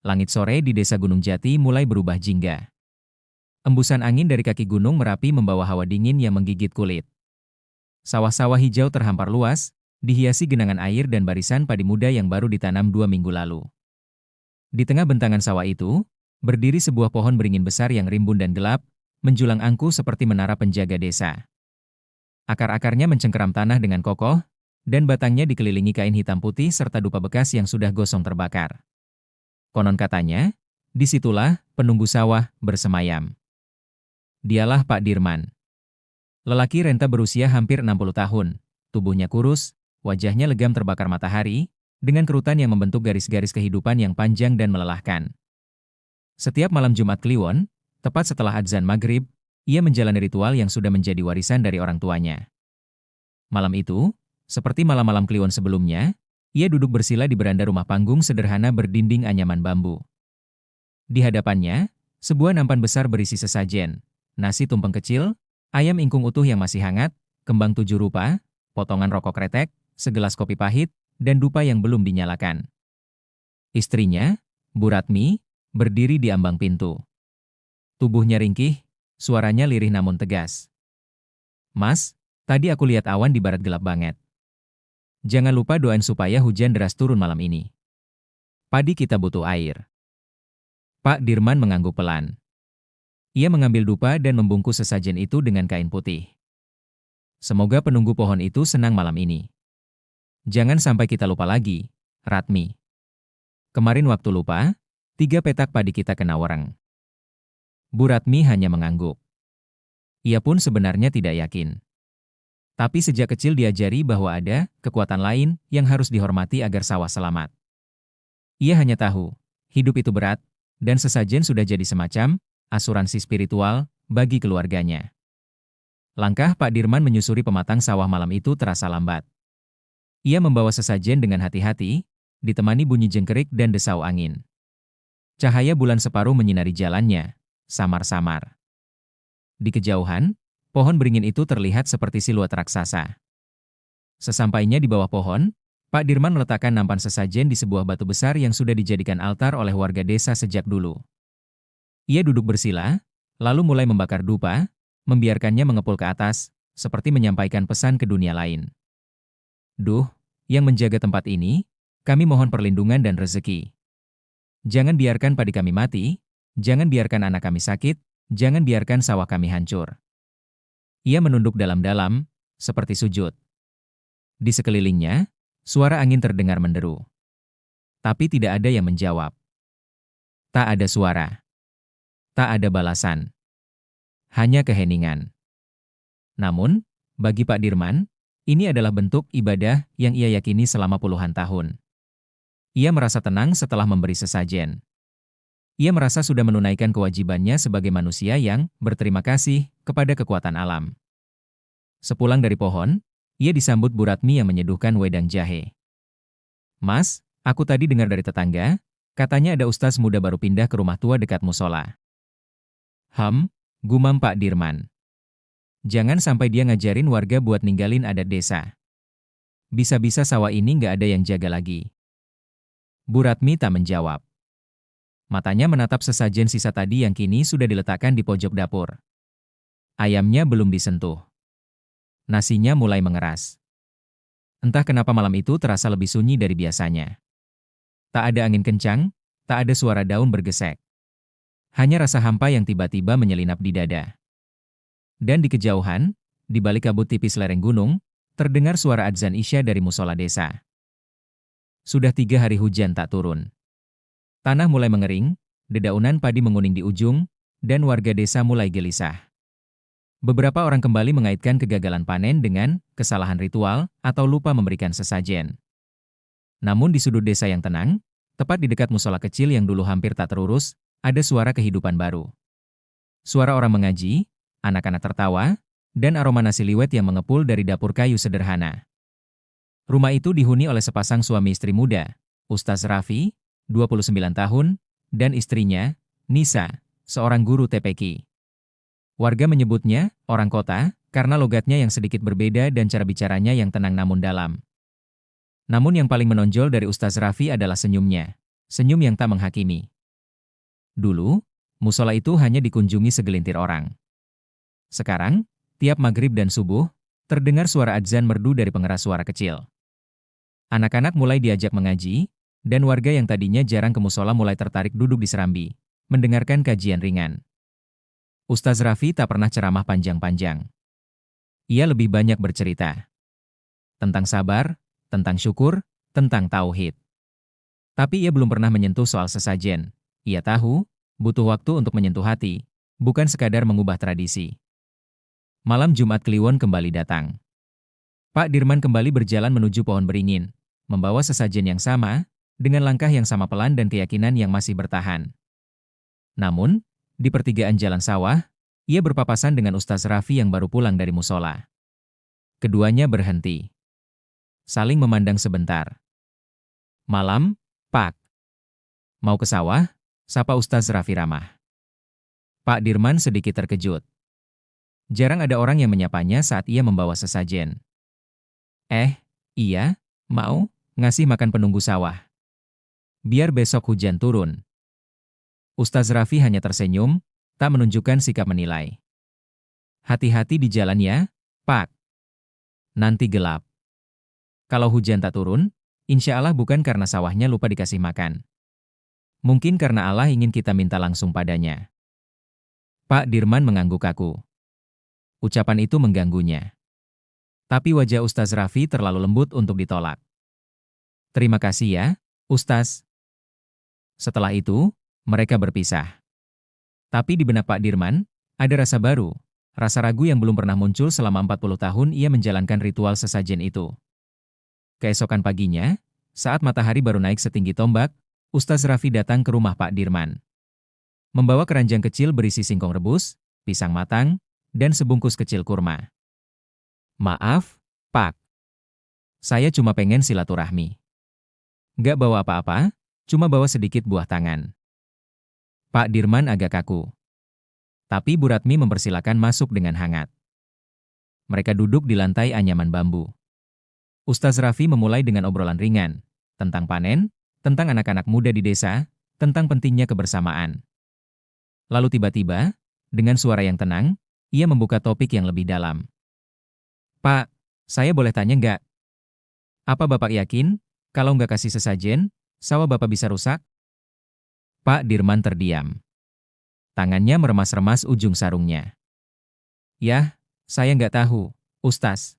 langit sore di desa Gunung Jati mulai berubah jingga. Embusan angin dari kaki gunung Merapi membawa hawa dingin yang menggigit kulit. Sawah-sawah hijau terhampar luas, dihiasi genangan air dan barisan padi muda yang baru ditanam 2 minggu lalu. Di tengah bentangan sawah itu, berdiri sebuah pohon beringin besar yang rimbun dan gelap, menjulang angkuh seperti menara penjaga desa. Akar-akarnya mencengkeram tanah dengan kokoh, dan batangnya dikelilingi kain hitam putih serta dupa bekas yang sudah gosong terbakar. Konon katanya, disitulah penunggu sawah bersemayam. Dialah Pak Dirman. Lelaki renta berusia hampir 60 tahun, tubuhnya kurus, wajahnya legam terbakar matahari, dengan kerutan yang membentuk garis-garis kehidupan yang panjang dan melelahkan. Setiap malam Jumat Kliwon, tepat setelah adzan maghrib, ia menjalani ritual yang sudah menjadi warisan dari orang tuanya. Malam itu, seperti malam-malam Kliwon sebelumnya, ia duduk bersila di beranda rumah panggung sederhana berdinding anyaman bambu. Di hadapannya, sebuah nampan besar berisi sesajen, nasi tumpeng kecil, ayam ingkung utuh yang masih hangat, kembang 7 rupa, potongan rokok kretek, segelas kopi pahit, dan dupa yang belum dinyalakan. Istrinya, Bu Ratmi, berdiri di ambang pintu. Tubuhnya ringkih, suaranya lirih namun tegas. "Mas, tadi aku lihat awan di barat gelap banget. Jangan lupa doain supaya hujan deras turun malam ini. Padi kita butuh air." Pak Dirman mengangguk pelan. Ia mengambil dupa dan membungkus sesajen itu dengan kain putih. "Semoga penunggu pohon itu senang malam ini. Jangan sampai kita lupa lagi, Ratmi. Kemarin waktu lupa, 3 petak padi kita kena wereng." Bu Ratmi hanya mengangguk. Ia pun sebenarnya tidak yakin. Tapi sejak kecil diajari bahwa ada kekuatan lain yang harus dihormati agar sawah selamat. Ia hanya tahu, hidup itu berat, dan sesajen sudah jadi semacam asuransi spiritual bagi keluarganya. Langkah Pak Dirman menyusuri pematang sawah malam itu terasa lambat. Ia membawa sesajen dengan hati-hati, ditemani bunyi jengkerik dan desau angin. Cahaya bulan separuh menyinari jalannya, samar-samar. Di kejauhan, pohon beringin itu terlihat seperti siluet raksasa. Sesampainya di bawah pohon, Pak Dirman meletakkan nampan sesajen di sebuah batu besar yang sudah dijadikan altar oleh warga desa sejak dulu. Ia duduk bersila, lalu mulai membakar dupa, membiarkannya mengepul ke atas, seperti menyampaikan pesan ke dunia lain. "Duh, yang menjaga tempat ini, kami mohon perlindungan dan rezeki. Jangan biarkan padi kami mati, jangan biarkan anak kami sakit, jangan biarkan sawah kami hancur." Ia menunduk dalam-dalam, seperti sujud. Di sekelilingnya, suara angin terdengar menderu. Tapi tidak ada yang menjawab. Tak ada suara. Tak ada balasan. Hanya keheningan. Namun, bagi Pak Dirman, ini adalah bentuk ibadah yang ia yakini selama puluhan tahun. Ia merasa tenang setelah memberi sesajen. Ia merasa sudah menunaikan kewajibannya sebagai manusia yang berterima kasih kepada kekuatan alam. Sepulang dari pohon, ia disambut Bu Ratmi yang menyeduhkan wedang jahe. "Mas, aku tadi dengar dari tetangga, katanya ada ustaz muda baru pindah ke rumah tua dekat musola." Gumam Pak Dirman. "Jangan sampai dia ngajarin warga buat ninggalin adat desa. Bisa-bisa sawah ini nggak ada yang jaga lagi." Bu Ratmi tak menjawab. Matanya menatap sesajen sisa tadi yang kini sudah diletakkan di pojok dapur. Ayamnya belum disentuh. Nasinya mulai mengeras. Entah kenapa malam itu terasa lebih sunyi dari biasanya. Tak ada angin kencang, tak ada suara daun bergesek. Hanya rasa hampa yang tiba-tiba menyelinap di dada. Dan di kejauhan, di balik kabut tipis lereng gunung, terdengar suara adzan Isya dari musola desa. Sudah 3 hari hujan tak turun. Tanah mulai mengering, dedaunan padi menguning di ujung, dan warga desa mulai gelisah. Beberapa orang kembali mengaitkan kegagalan panen dengan kesalahan ritual atau lupa memberikan sesajen. Namun di sudut desa yang tenang, tepat di dekat musola kecil yang dulu hampir tak terurus, ada suara kehidupan baru. Suara orang mengaji, anak-anak tertawa, dan aroma nasi liwet yang mengepul dari dapur kayu sederhana. Rumah itu dihuni oleh sepasang suami istri muda, Ustaz Raffi, 29 tahun, dan istrinya, Nisa, seorang guru TPQ. Warga menyebutnya orang kota karena logatnya yang sedikit berbeda dan cara bicaranya yang tenang namun dalam. Namun yang paling menonjol dari Ustaz Raffi adalah senyumnya, senyum yang tak menghakimi, Dulu, musola itu hanya dikunjungi segelintir orang. Sekarang, tiap maghrib dan subuh, terdengar suara adzan merdu dari pengeras suara kecil. Anak-anak mulai diajak mengaji, dan warga yang tadinya jarang ke musola mulai tertarik duduk di serambi, mendengarkan kajian ringan. Ustaz Raffi tak pernah ceramah panjang-panjang. Ia lebih banyak bercerita tentang sabar, tentang syukur, tentang tauhid. Tapi ia belum pernah menyentuh soal sesajen. Ia tahu, butuh waktu untuk menyentuh hati, bukan sekadar mengubah tradisi. Malam Jumat Kliwon kembali datang. Pak Dirman kembali berjalan menuju pohon beringin, membawa sesajen yang sama, dengan langkah yang sama pelan dan keyakinan yang masih bertahan. Namun, di pertigaan jalan sawah, ia berpapasan dengan Ustaz Raffi yang baru pulang dari musola. Keduanya berhenti. Saling memandang sebentar. "Malam, Pak." "Mau ke sawah?" sapa Ustaz Raffi ramah. Pak Dirman sedikit terkejut. Jarang ada orang yang menyapanya saat ia membawa sesajen. Iya, mau, ngasih makan penunggu sawah. Biar besok hujan turun." Ustaz Raffi hanya tersenyum, tak menunjukkan sikap menilai. "Hati-hati di jalan ya, Pak. Nanti gelap." Kalau hujan tak turun, insya Allah bukan karena sawahnya lupa dikasih makan. Mungkin karena Allah ingin kita minta langsung padanya. Pak Dirman mengangguk kaku. Ucapan itu mengganggunya. Tapi wajah Ustaz Raffi terlalu lembut untuk ditolak. "Terima kasih ya, Ustaz." Setelah itu, mereka berpisah. Tapi di benak Pak Dirman, ada rasa baru, rasa ragu yang belum pernah muncul selama 40 tahun ia menjalankan ritual sesajen itu. Keesokan paginya, saat matahari baru naik setinggi tombak, Ustaz Raffi datang ke rumah Pak Dirman. Membawa keranjang kecil berisi singkong rebus, pisang matang, dan sebungkus kecil kurma. "Maaf, Pak. Saya cuma pengen silaturahmi. Gak bawa apa-apa, cuma bawa sedikit buah tangan." Pak Dirman agak kaku. Tapi Bu Ratmi mempersilakan masuk dengan hangat. Mereka duduk di lantai anyaman bambu. Ustaz Raffi memulai dengan obrolan ringan, tentang panen, tentang anak-anak muda di desa, tentang pentingnya kebersamaan. Lalu tiba-tiba, dengan suara yang tenang, ia membuka topik yang lebih dalam. "Pak, saya boleh tanya nggak? Apa Bapak yakin, kalau nggak kasih sesajen, sawah Bapak bisa rusak?" Pak Dirman terdiam. Tangannya meremas-remas ujung sarungnya. "Yah, saya nggak tahu, Ustaz.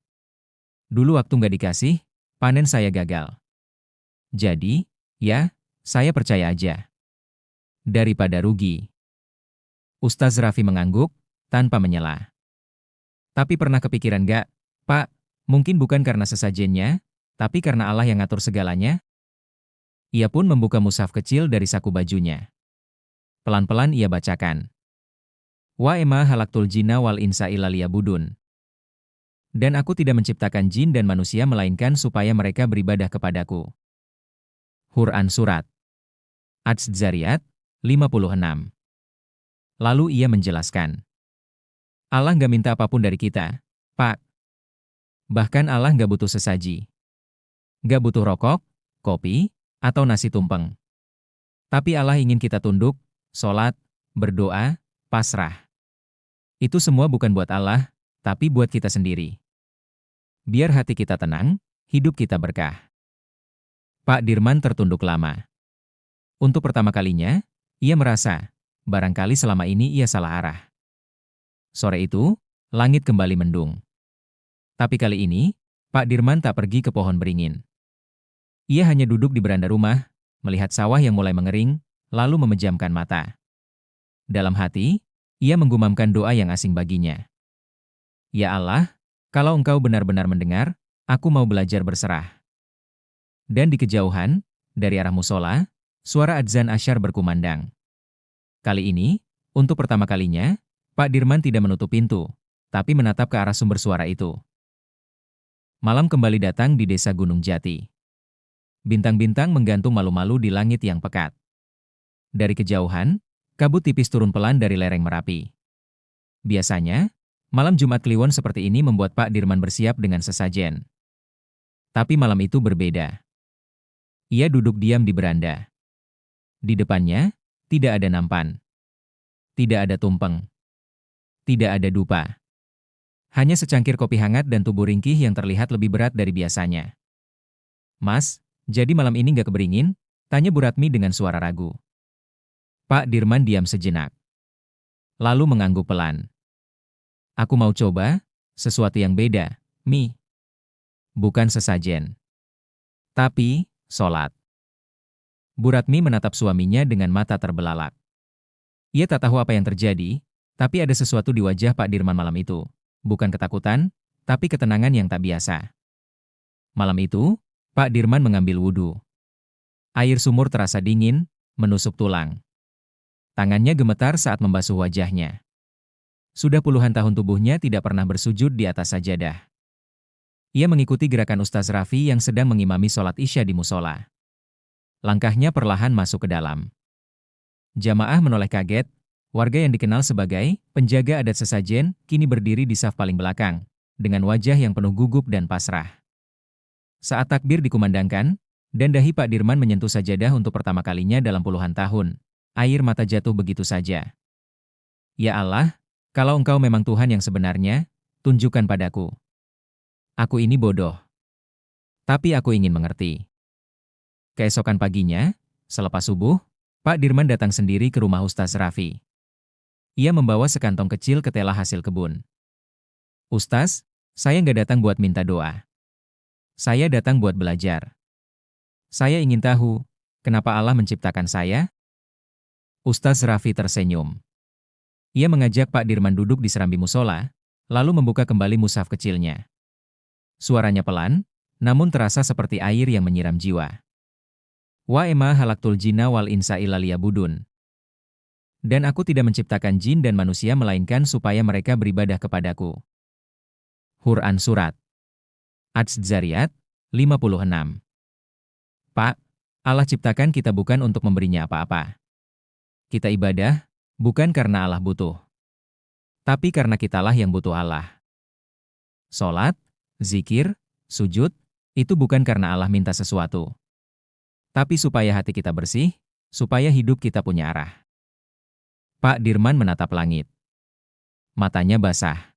Dulu waktu nggak dikasih, panen saya gagal. Jadi, ya, saya percaya aja. Daripada rugi." Ustaz Raffi mengangguk, tanpa menyela. "Tapi pernah kepikiran nggak, Pak, mungkin bukan karena sesajennya, tapi karena Allah yang ngatur segalanya?" Ia pun membuka mushaf kecil dari saku bajunya. Pelan-pelan ia bacakan. "Wa ema halaktul jinna wal insa illa liya'budun. Dan aku tidak menciptakan jin dan manusia melainkan supaya mereka beribadah kepadaku." Quran Surat Az-Zariyat 56. Lalu ia menjelaskan. Allah nggak minta apapun dari kita, Pak. Bahkan Allah nggak butuh sesaji. Nggak butuh rokok, kopi, atau nasi tumpeng. Tapi Allah ingin kita tunduk, sholat, berdoa, pasrah. Itu semua bukan buat Allah, tapi buat kita sendiri. Biar hati kita tenang, hidup kita berkah. Pak Dirman tertunduk lama. Untuk pertama kalinya, ia merasa, barangkali selama ini ia salah arah. Sore itu, langit kembali mendung. Tapi kali ini, Pak Dirman tak pergi ke pohon beringin. Ia hanya duduk di beranda rumah, melihat sawah yang mulai mengering, lalu memejamkan mata. Dalam hati, ia menggumamkan doa yang asing baginya. "Ya Allah, kalau Engkau benar-benar mendengar, aku mau belajar berserah." Dan di kejauhan, dari arah musola, suara adzan asyar berkumandang. Kali ini, untuk pertama kalinya, Pak Dirman tidak menutup pintu, tapi menatap ke arah sumber suara itu. Malam kembali datang di desa Gunung Jati. Bintang-bintang menggantung malu-malu di langit yang pekat. Dari kejauhan, kabut tipis turun pelan dari lereng Merapi. Biasanya, malam Jumat Kliwon seperti ini membuat Pak Dirman bersiap dengan sesajen. Tapi malam itu berbeda. Ia duduk diam di beranda. Di depannya, Tidak ada nampan. Tidak ada tumpeng. Tidak ada dupa. Hanya secangkir kopi hangat dan tubuh ringkih yang terlihat lebih berat dari biasanya. Mas, jadi malam ini nggak keberingin? Tanya Bu Ratmi dengan suara ragu. Pak Dirman diam sejenak. Lalu mengangguk pelan. Aku mau coba sesuatu yang beda, Mi. Bukan sesajen. Tapi, sholat. Bu Ratmi menatap suaminya dengan mata terbelalak. Ia tak tahu apa yang terjadi, tapi ada sesuatu di wajah Pak Dirman malam itu. Bukan ketakutan, tapi ketenangan yang tak biasa. Malam itu, Pak Dirman mengambil wudhu. Air sumur terasa dingin, menusuk tulang. Tangannya gemetar saat membasuh wajahnya. Sudah puluhan tahun tubuhnya tidak pernah bersujud di atas sajadah. Ia mengikuti gerakan Ustaz Raffi yang sedang mengimami sholat Isya di musola. Langkahnya perlahan masuk ke dalam. Jamaah menoleh kaget, warga yang dikenal sebagai penjaga adat sesajen kini berdiri di saf paling belakang, dengan wajah yang penuh gugup dan pasrah. Saat takbir dikumandangkan, dan dahi Pak Dirman menyentuh sajadah untuk pertama kalinya dalam puluhan tahun, air mata jatuh begitu saja. Ya Allah, kalau Engkau memang Tuhan yang sebenarnya, tunjukkan padaku. Aku ini bodoh. Tapi aku ingin mengerti. Keesokan paginya, selepas subuh, Pak Dirman datang sendiri ke rumah Ustaz Raffi. Ia membawa sekantong kecil ketela hasil kebun. Ustaz, saya nggak datang buat minta doa. Saya datang buat belajar. Saya ingin tahu, kenapa Allah menciptakan saya? Ustaz Raffi tersenyum. Ia mengajak Pak Dirman duduk di serambi musola, lalu membuka kembali mushaf kecilnya. Suaranya pelan, namun terasa seperti air yang menyiram jiwa. Wa ema halaktul jinna wal insa illa liya'budun. Dan aku tidak menciptakan jin dan manusia melainkan supaya mereka beribadah kepadaku. Quran Surat Az-Zariyat 56. Pak, Allah ciptakan kita bukan untuk memberinya apa-apa. Kita ibadah, bukan karena Allah butuh. Tapi karena kitalah yang butuh Allah. Sholat, zikir, sujud, itu bukan karena Allah minta sesuatu. Tapi supaya hati kita bersih, supaya hidup kita punya arah. Pak Dirman menatap langit. Matanya basah.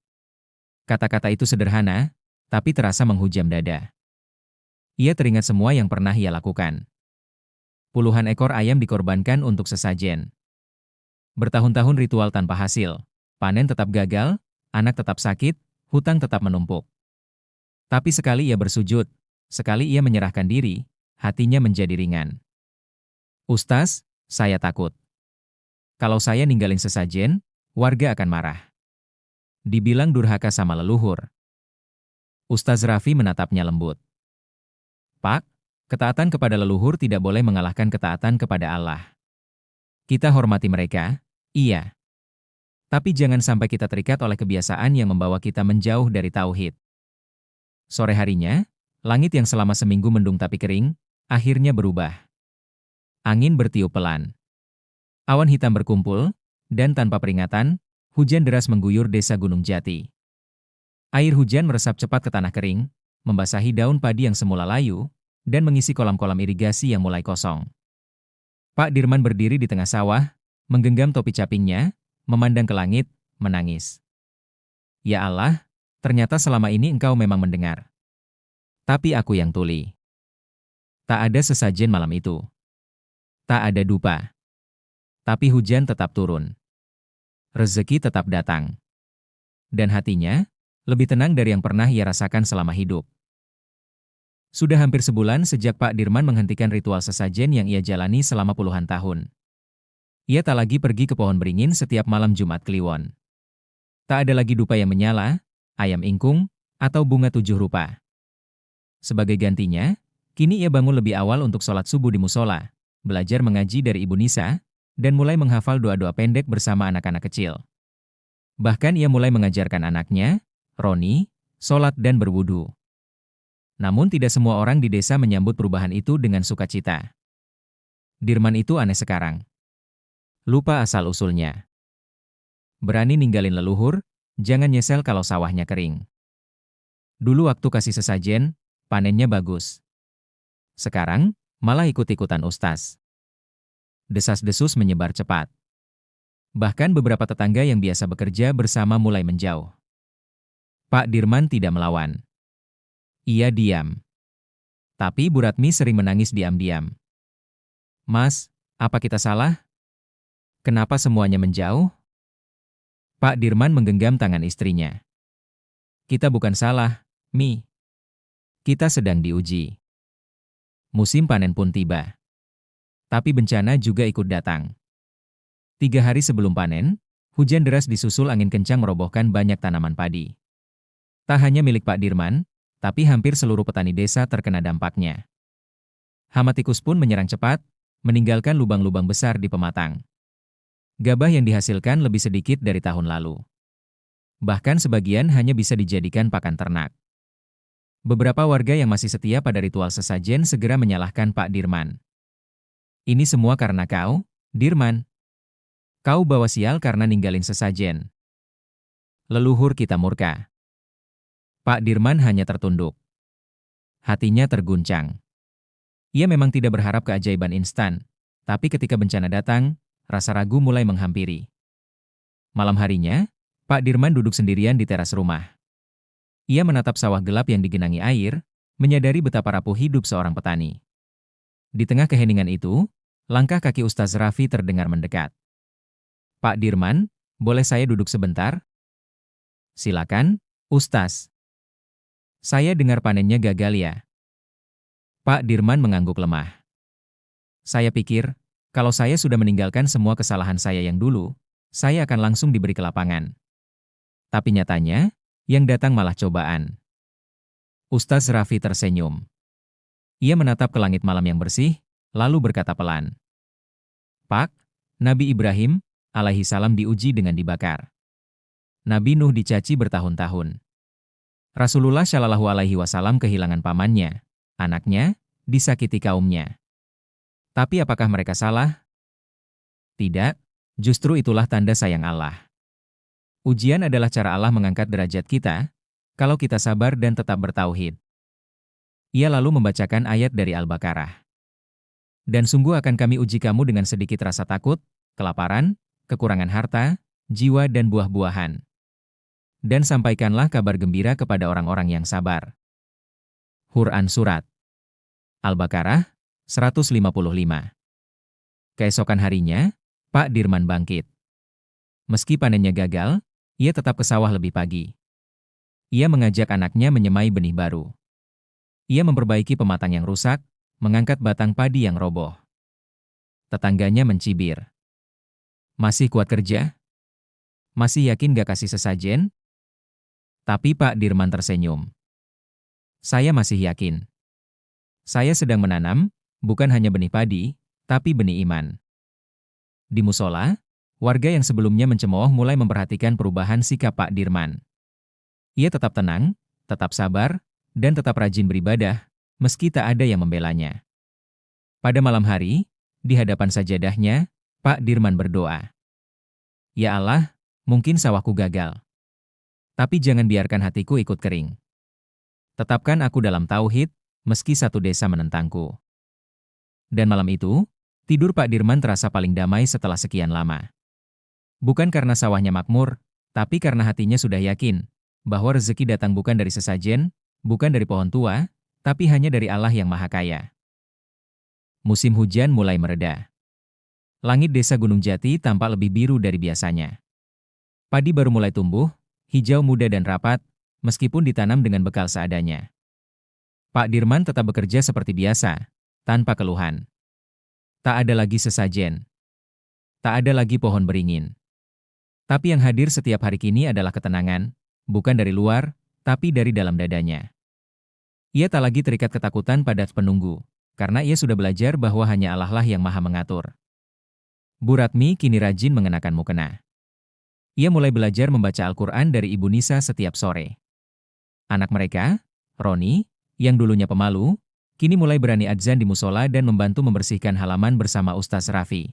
Kata-kata itu sederhana, tapi terasa menghujam dada. Ia teringat semua yang pernah ia lakukan. Puluhan ekor ayam dikorbankan untuk sesajen. Bertahun-tahun ritual tanpa hasil, panen tetap gagal, anak tetap sakit, hutang tetap menumpuk. Tapi sekali ia bersujud, sekali ia menyerahkan diri, hatinya menjadi ringan. Ustaz, saya takut. Kalau saya ninggalin sesajen, warga akan marah. Dibilang durhaka sama leluhur. Ustaz Raffi menatapnya lembut. Pak, ketaatan kepada leluhur tidak boleh mengalahkan ketaatan kepada Allah. Kita hormati mereka, iya. Tapi jangan sampai kita terikat oleh kebiasaan yang membawa kita menjauh dari tauhid. Sore harinya, langit yang selama seminggu mendung tapi kering, akhirnya berubah. Angin bertiup pelan. Awan hitam berkumpul, dan tanpa peringatan, hujan deras mengguyur desa Gunung Jati. Air hujan meresap cepat ke tanah kering, membasahi daun padi yang semula layu, dan mengisi kolam-kolam irigasi yang mulai kosong. Pak Dirman berdiri di tengah sawah, menggenggam topi capingnya, memandang ke langit, menangis. Ya Allah, ternyata selama ini Engkau memang mendengar. Tapi aku yang tuli. Tak ada sesajen malam itu. Tak ada dupa. Tapi hujan tetap turun. Rezeki tetap datang. Dan hatinya, lebih tenang dari yang pernah ia rasakan selama hidup. Sudah hampir sebulan sejak Pak Dirman menghentikan ritual sesajen yang ia jalani selama puluhan tahun. Ia tak lagi pergi ke pohon beringin setiap malam Jumat Kliwon. Tak ada lagi dupa yang menyala, ayam ingkung, atau bunga 7 rupa. Sebagai gantinya, kini ia bangun lebih awal untuk sholat subuh di musola, belajar mengaji dari Ibu Nisa, dan mulai menghafal doa-doa pendek bersama anak-anak kecil. Bahkan ia mulai mengajarkan anaknya, Roni, sholat dan berwudu. Namun tidak semua orang di desa menyambut perubahan itu dengan sukacita. Dirman itu aneh sekarang. Lupa asal-usulnya. Berani ninggalin leluhur, jangan nyesel kalau sawahnya kering. Dulu waktu kasih sesajen, panennya bagus. Sekarang, malah ikut-ikutan ustaz. Desas-desus menyebar cepat. Bahkan beberapa tetangga yang biasa bekerja bersama mulai menjauh. Pak Dirman tidak melawan. Ia diam. Tapi Bu Ratmi sering menangis diam-diam. "Mas, apa kita salah? Kenapa semuanya menjauh?" Pak Dirman menggenggam tangan istrinya. "Kita bukan salah, Mi. Kita sedang diuji." Musim panen pun tiba. Tapi bencana juga ikut datang. 3 hari sebelum panen, hujan deras disusul angin kencang merobohkan banyak tanaman padi. Tak hanya milik Pak Dirman, tapi hampir seluruh petani desa terkena dampaknya. Hama tikus pun menyerang cepat, meninggalkan lubang-lubang besar di pematang. Gabah yang dihasilkan lebih sedikit dari tahun lalu. Bahkan sebagian hanya bisa dijadikan pakan ternak. Beberapa warga yang masih setia pada ritual sesajen segera menyalahkan Pak Dirman. "Ini semua karena kau, Dirman. Kau bawa sial karena ninggalin sesajen. Leluhur kita murka." Pak Dirman hanya tertunduk. Hatinya terguncang. Ia memang tidak berharap keajaiban instan, tapi ketika bencana datang, rasa ragu mulai menghampiri. Malam harinya, Pak Dirman duduk sendirian di teras rumah. Ia menatap sawah gelap yang digenangi air, menyadari betapa rapuh hidup seorang petani. Di tengah keheningan itu, langkah kaki Ustaz Raffi terdengar mendekat. "Pak Dirman, boleh saya duduk sebentar?" "Silakan, Ustaz. Saya dengar panennya gagal ya?" Pak Dirman mengangguk lemah. "Saya pikir, kalau saya sudah meninggalkan semua kesalahan saya yang dulu, saya akan langsung diberi ke lapangan. Tapi nyatanya, yang datang malah cobaan." Ustaz Raffi tersenyum. Ia menatap ke langit malam yang bersih, lalu berkata pelan, "Pak, Nabi Ibrahim, alaihi salam diuji dengan dibakar. Nabi Nuh dicaci bertahun-tahun. Rasulullah Shallallahu alaihi wasallam kehilangan pamannya, anaknya, disakiti kaumnya. Tapi apakah mereka salah? Tidak, justru itulah tanda sayang Allah. Ujian adalah cara Allah mengangkat derajat kita, kalau kita sabar dan tetap bertauhid." Ia lalu membacakan ayat dari Al-Baqarah. "Dan sungguh akan kami uji kamu dengan sedikit rasa takut, kelaparan, kekurangan harta, jiwa dan buah-buahan. Dan sampaikanlah kabar gembira kepada orang-orang yang sabar." Quran Surat Al-Baqarah 155. Keesokan harinya, Pak Dirman bangkit. Meski panennya gagal, ia tetap ke sawah lebih pagi. Ia mengajak anaknya menyemai benih baru. Ia memperbaiki pematang yang rusak, mengangkat batang padi yang roboh. Tetangganya mencibir. "Masih kuat kerja? Masih yakin gak kasih sesajen?" Tapi Pak Dirman tersenyum. "Saya masih yakin. Saya sedang menanam, bukan hanya benih padi, tapi benih iman." Di musola, warga yang sebelumnya mencemooh mulai memperhatikan perubahan sikap Pak Dirman. Ia tetap tenang, tetap sabar, dan tetap rajin beribadah, meski tak ada yang membelanya. Pada malam hari, di hadapan sajadahnya, Pak Dirman berdoa, "Ya Allah, mungkin sawahku gagal. Tapi jangan biarkan hatiku ikut kering. Tetapkan aku dalam tauhid, meski satu desa menentangku." Dan malam itu, tidur Pak Dirman terasa paling damai setelah sekian lama. Bukan karena sawahnya makmur, tapi karena hatinya sudah yakin bahwa rezeki datang bukan dari sesajen, bukan dari pohon tua, tapi hanya dari Allah yang Maha Kaya. Musim hujan mulai mereda. Langit desa Gunung Jati tampak lebih biru dari biasanya. Padi baru mulai tumbuh, hijau muda dan rapat, meskipun ditanam dengan bekal seadanya. Pak Dirman tetap bekerja seperti biasa, tanpa keluhan. Tak ada lagi sesajen. Tak ada lagi pohon beringin. Tapi yang hadir setiap hari kini adalah ketenangan, bukan dari luar, tapi dari dalam dadanya. Ia tak lagi terikat ketakutan pada penunggu, karena ia sudah belajar bahwa hanya Allah lah yang Maha mengatur. Bu Ratmi kini rajin mengenakan mukena. Ia mulai belajar membaca Al-Quran dari Ibu Nisa setiap sore. Anak mereka, Roni, yang dulunya pemalu, kini mulai berani adzan di musola dan membantu membersihkan halaman bersama Ustaz Raffi.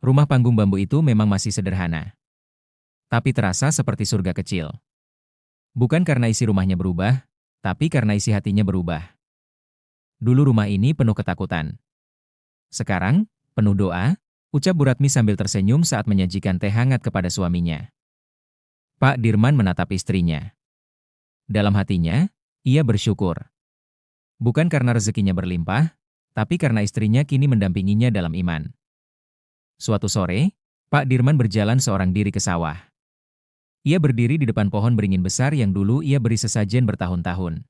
Rumah panggung bambu itu memang masih sederhana, tapi terasa seperti surga kecil. Bukan karena isi rumahnya berubah, tapi karena isi hatinya berubah. Dulu rumah ini penuh ketakutan. Sekarang, Penuh doa, ucap Bu Ratmi sambil tersenyum saat menyajikan teh hangat kepada suaminya. Pak Dirman menatap istrinya. Dalam hatinya, ia bersyukur. Bukan karena rezekinya berlimpah, tapi karena istrinya kini mendampinginya dalam iman. Suatu sore, Pak Dirman berjalan seorang diri ke sawah. Ia berdiri di depan pohon beringin besar yang dulu ia beri sesajen bertahun-tahun.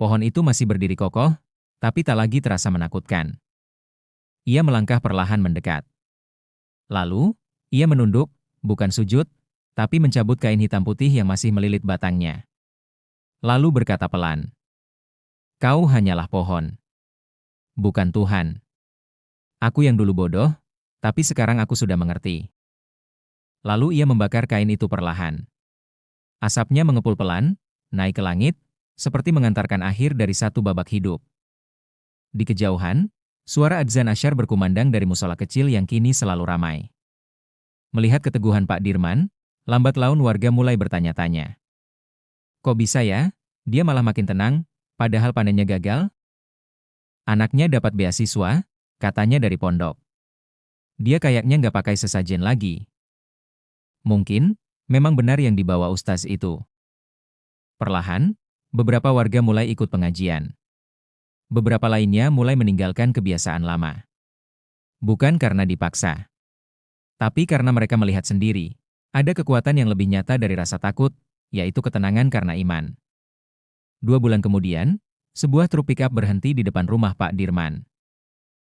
Pohon itu masih berdiri kokoh, tapi tak lagi terasa menakutkan. Ia melangkah perlahan mendekat. Lalu, ia menunduk, bukan sujud, tapi mencabut kain hitam putih yang masih melilit batangnya. Lalu berkata pelan, "Kau hanyalah pohon, bukan Tuhan. Aku yang dulu bodoh, tapi sekarang aku sudah mengerti." Lalu ia membakar kain itu perlahan. Asapnya mengepul pelan, naik ke langit, seperti mengantarkan akhir dari satu babak hidup. Di kejauhan, suara adzan asyar berkumandang dari musola kecil yang kini selalu ramai. Melihat keteguhan Pak Dirman, lambat laun warga mulai bertanya-tanya. Kok bisa ya, dia malah makin tenang, padahal panennya gagal? Anaknya dapat beasiswa, katanya dari pondok. Dia kayaknya nggak pakai sesajen lagi. Mungkin, memang benar yang dibawa ustaz itu. Perlahan, beberapa warga mulai ikut pengajian. Beberapa lainnya mulai meninggalkan kebiasaan lama. Bukan karena dipaksa, tapi karena mereka melihat sendiri, ada kekuatan yang lebih nyata dari rasa takut, yaitu ketenangan karena iman. 2 bulan kemudian, sebuah truk pickup berhenti di depan rumah Pak Dirman.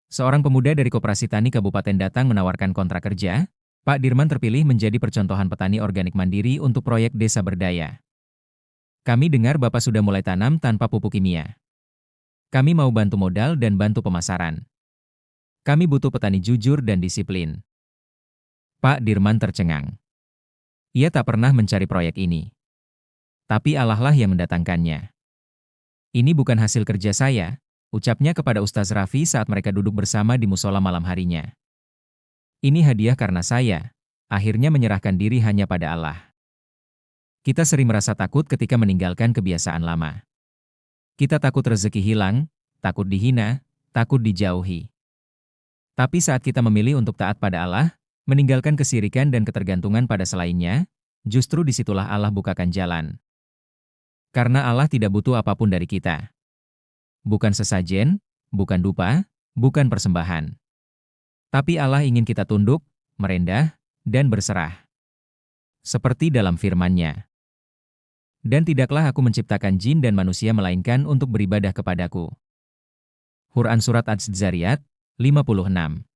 Seorang pemuda dari Koperasi Tani Kabupaten datang menawarkan kontrak kerja. Pak Dirman terpilih menjadi percontohan petani organik mandiri untuk proyek Desa Berdaya. Kami dengar Bapak sudah mulai tanam tanpa pupuk kimia. Kami mau bantu modal dan bantu pemasaran. Kami butuh petani jujur dan disiplin. Pak Dirman tercengang. Ia tak pernah mencari proyek ini. Tapi Allah lah yang mendatangkannya. Ini bukan hasil kerja saya, ucapnya kepada Ustaz Raffi saat mereka duduk bersama di musola malam harinya. Ini hadiah karena saya, akhirnya menyerahkan diri hanya pada Allah. Kita sering merasa takut ketika meninggalkan kebiasaan lama. Kita takut rezeki hilang, takut dihina, takut dijauhi. Tapi saat kita memilih untuk taat pada Allah, meninggalkan kesirikan dan ketergantungan pada selainnya, justru disitulah Allah bukakan jalan. Karena Allah tidak butuh apapun dari kita. Bukan sesajen, bukan dupa, bukan persembahan. Tapi Allah ingin kita tunduk, merendah, dan berserah. Seperti dalam firman-Nya. Dan tidaklah aku menciptakan jin dan manusia melainkan untuk beribadah kepadaku. Quran Surat Az-Zariyat, 56.